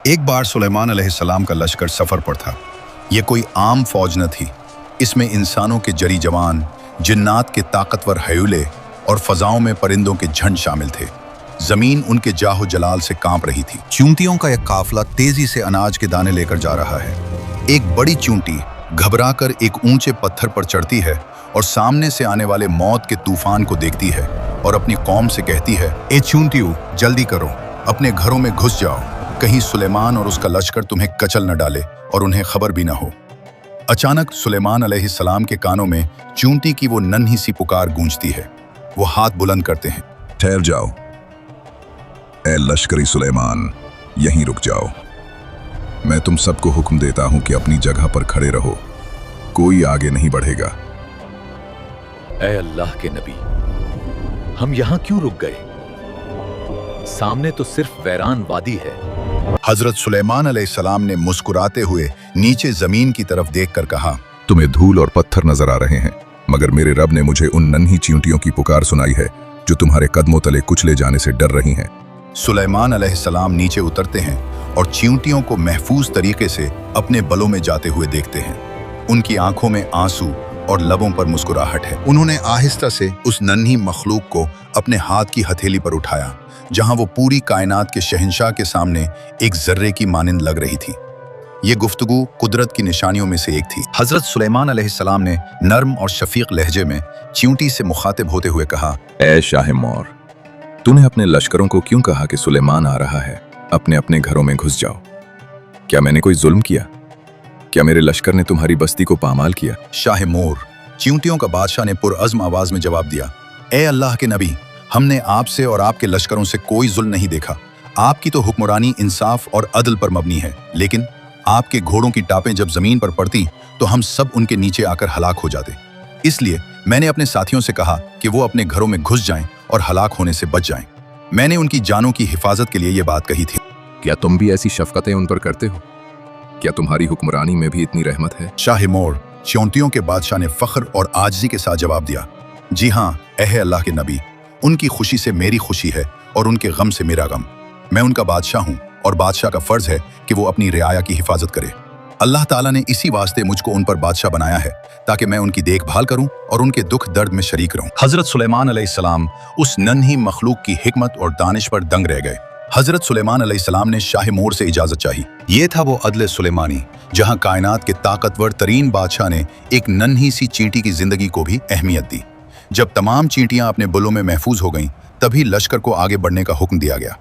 एक बार सुलेमान अलैहिस्सलाम का लश्कर सफर पर था। यह कोई आम फौज न थी। इसमें इंसानों के जरी जवान, जिन्नात के ताकतवर हयूले और फजाओं में परिंदों के झंड शामिल थे। जमीन उनके जाहो जलाल से कांप रही थी। चूंटियों का एक काफिला तेजी से अनाज के दाने लेकर जा रहा है। एक बड़ी चूंटी घबराकर एक ऊंचे पत्थर पर चढ़ती है और सामने से आने वाले मौत के तूफान को देखती है और अपनी कौम से कहती है, ए चूंटियों, जल्दी करो, अपने घरों में घुस जाओ, कहीं सुलेमान और उसका लश्कर तुम्हें कचल न डाले और उन्हें खबर भी न हो। अचानक सुलेमान अलैहिस्सलाम के कानों में चूंटी की वो नन्ही सी पुकार गूंजती है। वो हाथ बुलंद करते हैं। ठहर जाओ ए लश्करी सुलेमान, यहीं रुक जाओ। मैं तुम सबको हुक्म देता हूं कि अपनी जगह पर खड़े रहो, कोई आगे नहीं बढ़ेगा। ऐ अल्लाह के नबी, हम यहां क्यों रुक गए? सामने तो सिर्फ वैरान वादी है। हजरत सुलेमान अलैहिस्सलाम ने मुस्कुराते हुए नीचे जमीन की तरफ देखकर कहा, तुम्हें धूल और पत्थर नजर आ रहे हैं, मगर मेरे रब ने मुझे उन नन्ही चींटियों की पुकार सुनाई है जो तुम्हारे कदमों तले कुचले जाने से डर रही हैं। सुलेमान अलैहिस्सलाम नीचे उतरते हैं और चींटियों को महफूज तरीके से अपने बलों में जाते हुए देखते हैं। उनकी आंखों में आंसू और लबों पर मुस्कुराहट है। उन्होंने आहिस्ता से उस नन्ही मखलूक को अपने हाथ की हथेली पर उठाया, जहां वो पूरी कायनात के शहंशाह के सामने एक जर्रे की मानिंद लग रही थी। ये गुफ्तगू कुदरत की निशानियों में से एक थी। हजरत सुलेमान अलैहिस्सलाम ने नर्म और शफीक लहजे में चींटी से मुखातिब होते हुए कहा, ऐ शाह मौर, तूने अपने लश्करों को क्यों कहा कि सुलेमान आ रहा है? अपने अपने घरों में घुस जाओ। क्या मैंने कोई जुल्म किया? क्या मेरे लश्कर ने तुम्हारी बस्ती को पामाल किया? शाह मोर, चींटियों का बादशाह ने पुरअज़्म आवाज में जवाब दिया, ए अल्लाह के नबी, हमने आपसे और आपके लश्करों से कोई जुल्म नहीं देखा। आपकी तो हुक्मरानी इंसाफ और अदल पर मबनी है, लेकिन आपके घोड़ों की टापें जब जमीन पर पड़ती तो हम सब उनके नीचे आकर हलाक हो जाते। इसलिए मैंने अपने साथियों से कहा कि वो अपने घरों में घुस जाएं और हलाक होने से बच जाएं। मैंने उनकी जानों की हिफाजत के लिए ये बात कही थी। क्या तुम भी ऐसी शफकतें उन पर करते हो? क्या तुम्हारी हुक्मरानी में भी इतनी रहमत है? शाह मोर, चींटियों के बादशाह ने फख्र और आजिज़ी के साथ जवाब दिया, जी हाँ ऐ अल्लाह के नबी, उनकी खुशी से मेरी खुशी है और उनके गम से मेरा गम। मैं उनका बादशाह हूँ और बादशाह का फर्ज है कि वो अपनी रियाया की हिफाजत करे। अल्लाह ताला ने इसी वास्ते मुझको उन पर बादशाह बनाया है ताकि मैं उनकी देखभाल करूं और उनके दुख दर्द में शरीक रहूं। हजरत सुलेमान अलैहिस्सलाम उस नन्ही मखलूक की हिकमत और दानिश पर दंग रह गए। हजरत सुलेमान अलैहिस्सलाम ने शाह मोर से इजाजत चाही। ये था वो अदल सुलेमानी जहां कायनात के ताकतवर तरीन बादशाह ने एक नन्ही सी चींटी की जिंदगी को भी अहमियत दी। जब तमाम चींटियां अपने बुलों में महफूज हो गईं, तभी लश्कर को आगे बढ़ने का हुक्म दिया गया।